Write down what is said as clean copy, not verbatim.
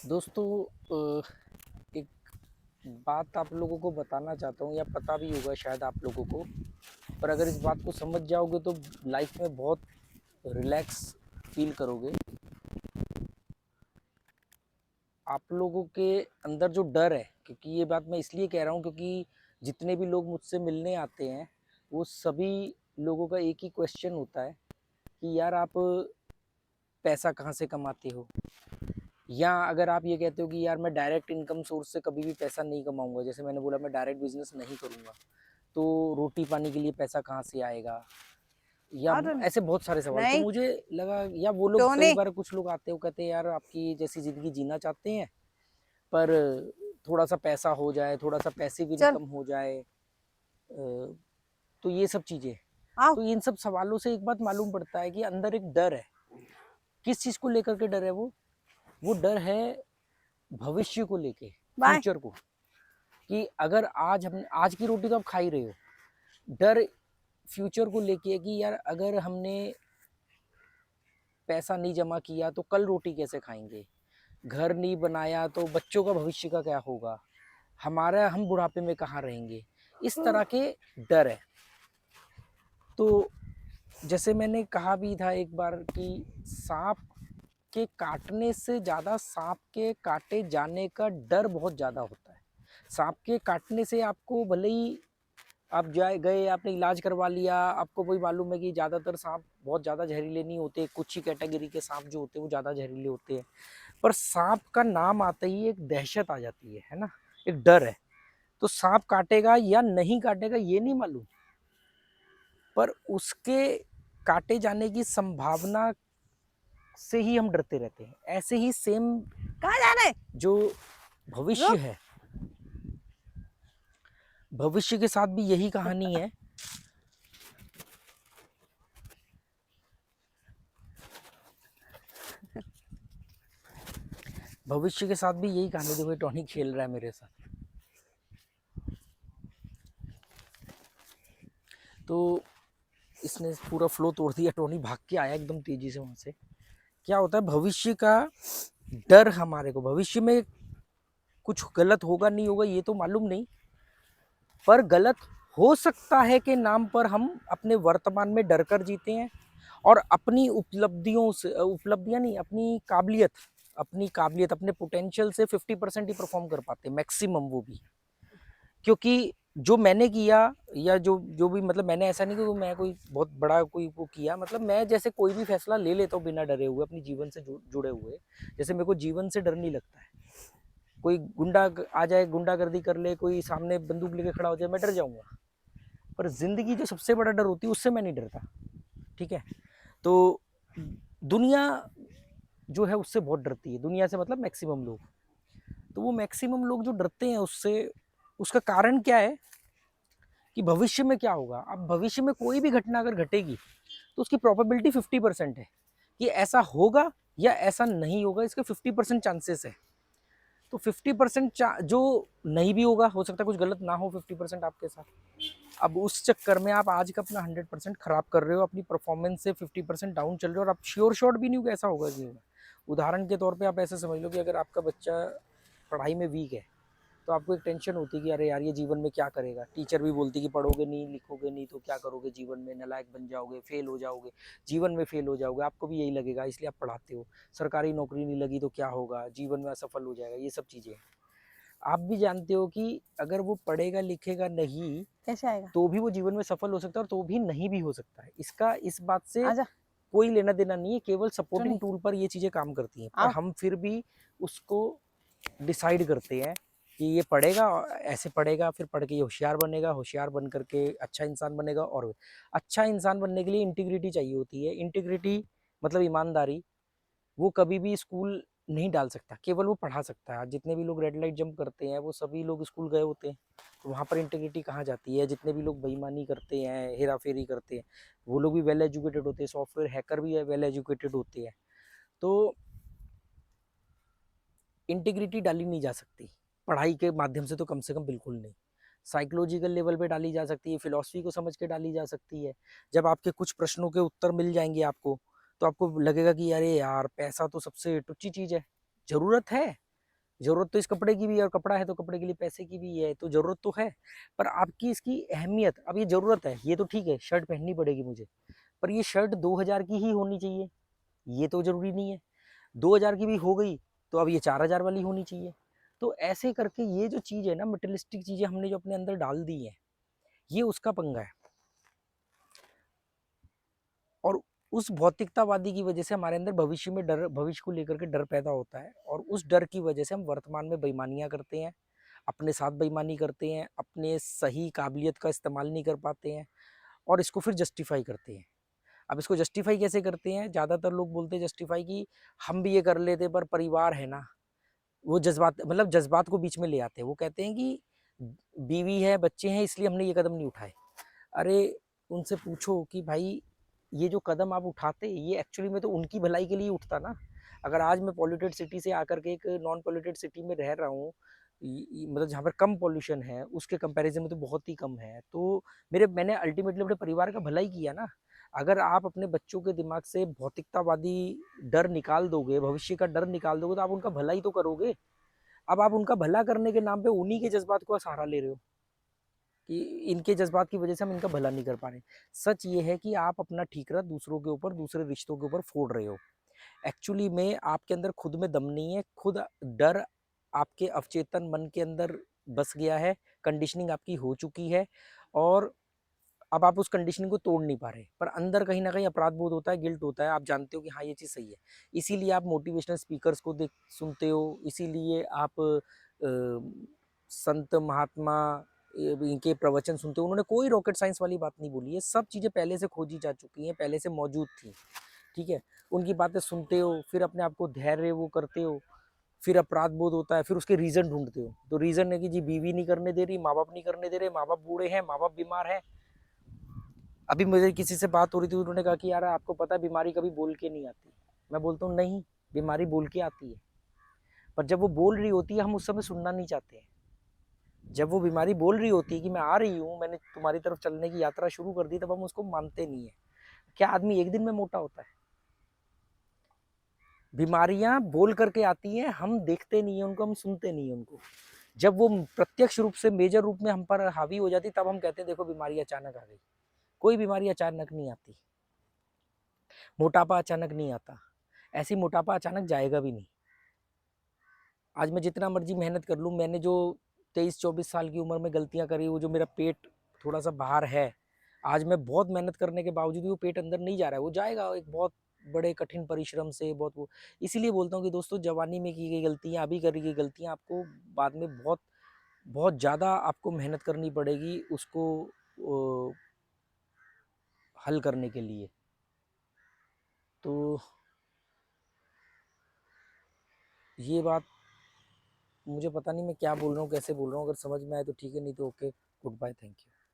दोस्तों, एक बात आप लोगों को बताना चाहता हूँ, या पता भी होगा शायद आप लोगों को। पर अगर इस बात को समझ जाओगे तो लाइफ में बहुत रिलैक्स फील करोगे। आप लोगों के अंदर जो डर है, क्योंकि ये बात मैं इसलिए कह रहा हूँ क्योंकि जितने भी लोग मुझसे मिलने आते हैं वो सभी लोगों का एक ही क्वेश्चन होता है कि यार आप पैसा कहाँ से कमाते हो। या अगर आप ये कहते हो कि यार मैं डायरेक्ट इनकम सोर्स से कभी भी पैसा नहीं कमाऊंगा, जैसे मैंने बोला मैं डायरेक्ट बिजनेस नहीं करूंगा, तो रोटी पानी के लिए पैसा कहाँ से आएगा, या और ऐसे बहुत सारे सवाल। तो नहीं मुझे लगा, या वो लोग कई टोनी। बार कुछ लोग आते हो कहते हैं यार आपकी जैसी ज़िंदगी जीना चाहते हैं, पर थोड़ा सा पैसा हो जाए, थोड़ा सा पैसिव चल इनकम हो जाए। तो ये सब चीज़ें, आओ। तो इन सब सवालों से एक बात मालूम पड़ता है कि अंदर एक डर है। किस चीज़ को लेकर के डर है? वो डर है भविष्य को लेके, बाय। फ्यूचर को। कि अगर आज हम आज की रोटी तो आप खा ही रहे हो, डर फ्यूचर को लेके है कि यार अगर हमने पैसा नहीं जमा किया तो कल रोटी कैसे खाएंगे, घर नहीं बनाया तो बच्चों का भविष्य का क्या होगा, हमारा हम बुढ़ापे में कहाँ रहेंगे। इस तरह के डर है। तो जैसे मैंने कहा भी था एक बार कि सांप के काटने से ज़्यादा सांप के काटे जाने का डर बहुत ज़्यादा होता है। सांप के काटने से आपको भले ही आप जाए गए, आपने इलाज करवा लिया, आपको वही मालूम है कि ज़्यादातर सांप बहुत ज़्यादा जहरीले नहीं होते, कुछ ही कैटेगरी के सांप जो होते हैं वो ज़्यादा जहरीले होते हैं। पर सांप का नाम आते ही एक दहशत आ जाती है ना, एक डर है। तो सांप काटेगा या नहीं काटेगा ये नहीं मालूम, पर उसके काटे जाने की संभावना से ही हम डरते रहते हैं। ऐसे ही सेम कहाँ जा रहे? जो भविष्य रुक। है, भविष्य के साथ भी यही कहानी है। भविष्य के साथ भी यही कहानी। देखो टॉनी खेल रहा है मेरे साथ। तो इसने पूरा फ्लो तोड़ दिया, टोनी भाग के आया एकदम तेजी से वहां से। क्या होता है, भविष्य का डर हमारे को, भविष्य में कुछ गलत होगा नहीं होगा ये तो मालूम नहीं, पर गलत हो सकता है के नाम पर हम अपने वर्तमान में डर कर जीते हैं और अपनी उपलब्धियों से, उपलब्धियां नहीं, अपनी काबिलियत अपने पोटेंशियल से 50% ही परफॉर्म कर पाते हैं, मैक्सिमम वो भी। क्योंकि जो मैंने किया, या जो जो भी मतलब मैंने ऐसा नहीं कि मैं कोई बहुत बड़ा कोई वो किया, मतलब मैं जैसे कोई भी फैसला ले लेता हूँ बिना डरे हुए, अपनी जीवन से जुड़े हुए। जैसे मेरे को जीवन से डर नहीं लगता है। कोई गुंडा आ जाए, गुंडागर्दी कर ले, कोई सामने बंदूक लेके खड़ा हो जाए, मैं डर जाऊंगा। पर जिंदगी जो सबसे बड़ा डर होती है उससे मैं नहीं डरता। ठीक है। तो दुनिया जो है उससे बहुत डरती है, दुनिया से मतलब मैक्सिमम लोग। तो वो मैक्सिमम लोग जो डरते हैं उससे, उसका कारण क्या है कि भविष्य में क्या होगा। अब भविष्य में कोई भी घटना अगर घटेगी तो उसकी प्रोबेबिलिटी 50% है कि ऐसा होगा या ऐसा नहीं होगा, इसके 50% चांसेस है। तो 50% जो नहीं भी होगा, हो सकता है कुछ गलत ना हो 50% आपके साथ। अब उस चक्कर में आप आज का अपना 100% खराब कर रहे हो, अपनी परफॉर्मेंस से 50% डाउन चल रहे हो, और आप श्योर शॉट भी नहीं हो कि ऐसा होगा कि होगा। उदाहरण के तौर पे आप ऐसे समझ लो कि अगर आपका बच्चा पढ़ाई में वीक है तो आपको एक टेंशन होती है कि अरे यार ये जीवन में क्या करेगा। टीचर भी बोलती कि पढ़ोगे नहीं, लिखोगे नहीं तो क्या करोगे जीवन में, नालायक बन जाओगे, फेल हो जाओगे, जीवन में फेल हो जाओगे। आपको भी यही लगेगा, इसलिए आप पढ़ाते हो। सरकारी नौकरी नहीं लगी तो क्या होगा, जीवन में असफल हो जाएगा, ये सब चीज़ें। आप भी जानते हो कि अगर वो पढ़ेगा लिखेगा नहीं कैसे आएगा? तो भी वो जीवन में सफल हो सकता है और तो भी नहीं भी हो सकता है। इसका इस बात से आजा कोई लेना देना नहीं है, केवल सपोर्टिंग टोनी। टूल पर ये चीज़ें काम करती हैं। पर आओ। हम फिर भी उसको डिसाइड करते हैं कि ये पढ़ेगा, ऐसे पढ़ेगा, फिर पढ़ के ये होशियार बनेगा, होशियार बन करके अच्छा इंसान बनेगा। और अच्छा इंसान बनने के लिए इंटीग्रिटी चाहिए होती है। इंटीग्रिटी मतलब ईमानदारी। वो कभी भी स्कूल नहीं डाल सकता, केवल वो पढ़ा सकता है। आज जितने भी लोग रेड लाइट जंप करते हैं वो सभी लोग स्कूल गए होते हैं, तो वहाँ पर इंटीग्रिटी कहाँ जाती है। जितने भी लोग बेईमानी करते हैं, हेरा फेरी करते हैं, वो लोग भी वेल एजुकेटेड होते हैं, सॉफ्टवेयर हैकर भी वेल एजुकेटेड होते हैं। तो इंटीग्रिटी डाली नहीं जा सकती पढ़ाई के माध्यम से, तो कम से कम बिल्कुल नहीं। साइकोलॉजिकल लेवल पे डाली जा सकती है, फिलॉसफी को समझ के डाली जा सकती है। जब आपके कुछ प्रश्नों के उत्तर मिल जाएंगे आपको, तो आपको लगेगा कि अरे यार पैसा तो सबसे टुच्ची चीज़ है, ज़रूरत है ज़रूरत तो इस कपड़े की भी है और कपड़ा है तो कपड़े के लिए पैसे की भी है, तो ज़रूरत तो है। पर आपकी इसकी अहमियत, अब ये ज़रूरत है, ये तो ठीक है, शर्ट पहननी पड़ेगी मुझे, पर ये शर्ट 2000 की ही होनी चाहिए, ये तो ज़रूरी नहीं है। 2000 की भी हो गई तो अब ये 4000 वाली होनी चाहिए। तो ऐसे करके ये जो चीज़ है ना, मटेरियलिस्टिक चीज़ें हमने जो अपने अंदर डाल दी हैं, ये उसका पंगा है। और उस भौतिकतावादी की वजह से हमारे अंदर भविष्य में डर, भविष्य को लेकर के डर पैदा होता है, और उस डर की वजह से हम वर्तमान में बेईमानियां करते हैं, अपने साथ बेईमानी करते हैं, अपने सही काबिलियत का इस्तेमाल नहीं कर पाते हैं, और इसको फिर जस्टिफाई करते हैं। अब इसको जस्टिफाई कैसे करते हैं? ज़्यादातर लोग बोलते हैं जस्टिफाई कि हम भी ये कर लेते, पर परिवार है ना, वो जज्बात, मतलब जज्बात को बीच में ले आते हैं। वो कहते हैं कि बीवी है, बच्चे हैं, इसलिए हमने ये कदम नहीं उठाए। अरे उनसे पूछो कि भाई ये जो कदम आप उठाते, ये एक्चुअली में तो उनकी भलाई के लिए उठता ना। अगर आज मैं पॉल्यूटेड सिटी से आकर के एक नॉन पॉल्यूटेड सिटी में रह रहा हूँ, मतलब जहाँ पर कम पॉल्यूशन है, उसके कंपैरिजन में तो बहुत ही कम है, तो मैंने अल्टीमेटली अपने परिवार का भलाई किया ना। अगर आप अपने बच्चों के दिमाग से भौतिकतावादी डर निकाल दोगे, भविष्य का डर निकाल दोगे, तो आप उनका भला ही तो करोगे। अब आप उनका भला करने के नाम पे उन्हीं के जज्बात को सहारा ले रहे हो कि इनके जज्बात की वजह से हम इनका भला नहीं कर पा रहे। सच ये है कि आप अपना ठीकरा दूसरों के ऊपर, दूसरे रिश्तों के ऊपर फोड़ रहे हो। एक्चुअली में आपके अंदर खुद में दम नहीं है, खुद डर आपके अवचेतन मन के अंदर बस गया है, कंडीशनिंग आपकी हो चुकी है, और अब आप उस कंडीशनिंग को तोड़ नहीं पा रहे, पर अंदर कहीं ना कहीं अपराध बोध होता है, गिल्ट होता है, आप जानते हो कि हाँ ये चीज़ सही है। इसीलिए आप मोटिवेशनल स्पीकर्स को देख सुनते हो, इसीलिए आप संत महात्मा इनके प्रवचन सुनते हो। उन्होंने कोई रॉकेट साइंस वाली बात नहीं बोली है, सब चीज़ें पहले से खोजी जा चुकी हैं, पहले से मौजूद थी। ठीक है, उनकी बातें सुनते हो, फिर अपने आप को धैर्य वो करते हो, फिर अपराध बोध होता है, फिर उसके रीज़न ढूंढते हो। तो रीज़न है कि जी बीवी नहीं करने दे रही, माँ बाप नहीं करने दे रहे, माँ बाप बूढ़े हैं, माँ बाप बीमार हैं। अभी मुझे किसी से बात हो रही थी, उन्होंने कहा कि यार आपको पता है बीमारी कभी बोल के नहीं आती। मैं बोलता हूँ नहीं, बीमारी बोल के आती है, पर जब वो बोल रही होती है हम उस समय सुनना नहीं चाहते हैं। जब वो बीमारी बोल रही होती है कि मैं आ रही हूँ, मैंने तुम्हारी तरफ चलने की यात्रा शुरू कर दी, तब हम उसको मानते नहीं है। क्या आदमी एक दिन में मोटा होता है? बीमारियां बोल करके आती हैं, हम देखते नहीं है उनको, हम सुनते नहीं है उनको। जब वो प्रत्यक्ष रूप से, मेजर रूप में हम पर हावी हो जाती, तब हम कहते हैं देखो बीमारी अचानक आ गई। कोई बीमारी अचानक नहीं आती, मोटापा अचानक नहीं आता, ऐसी मोटापा अचानक जाएगा भी नहीं। आज मैं जितना मर्जी मेहनत कर लूँ, मैंने जो 23-24 साल की उम्र में गलतियाँ करी, वो जो मेरा पेट थोड़ा सा बाहर है, आज मैं बहुत मेहनत करने के बावजूद भी वो पेट अंदर नहीं जा रहा है, वो जाएगा एक बहुत बड़े कठिन परिश्रम से, बहुत वो। इसीलिए बोलता हूँ कि दोस्तों, जवानी में की गई गलतियाँ, अभी करी गई गलतियाँ आपको बाद में बहुत बहुत ज़्यादा आपको मेहनत करनी पड़ेगी उसको हल करने के लिए। तो ये बात, मुझे पता नहीं मैं क्या बोल रहा हूँ, कैसे बोल रहा हूँ, अगर समझ में आए तो ठीक है, नहीं तो okay, goodbye, thank you.